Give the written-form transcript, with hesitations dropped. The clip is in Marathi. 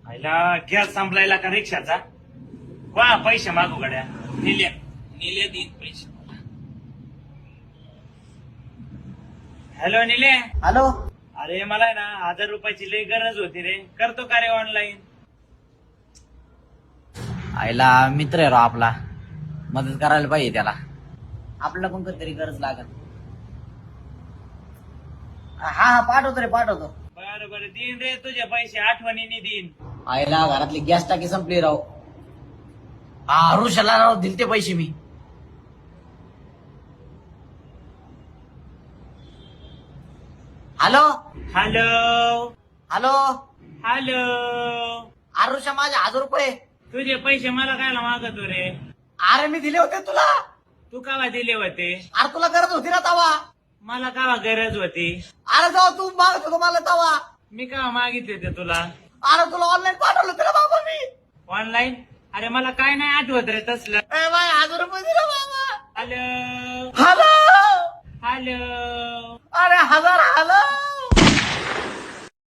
आईला गॅस संपलायला का रिक्षाचा वा पैसे मागू गड्या निल्या देईन पैसे. हॅलो निले. हॅलो. अरे मला आहे ना 1000 रुपयाची लई गरज होती रे. करतो का रे ऑनलाईन? आईला मित्र आहे राव आपला, मदत करायला पाहिजे त्याला. आपल्याला पण कधीतरी गरज लागत. हा पाठवतो रे पाठवतो. बरं बरं देईन रे तुझे पैसे, आठवणीने देईन. आईला घरातली गॅस टाकी संपली राव. हा ऋषाला राव दिलते पैसे मी. Hello hello hello. Hello. Risha माझे 1000 रुपये. तुझे पैसे मला कायला मागतो रे? अरे मी दिले होते तुला. तू कावा दिले होते? अरे तुला गरज होती ना तवा. मला कावा गरज होती? अरे जेव्हा तू मागत होतो मला तवा. मी कावा मागितले होते तुला? अरे तुला ऑनलाईन पाठवलं होतं ना बाबा मी. ऑनलाईन? अरे मला काय नाही आठवत रे तसलं. ए बाय 1000 रुपये दिले बाबा. Hello hello hello. अरे 1000 हॅलो.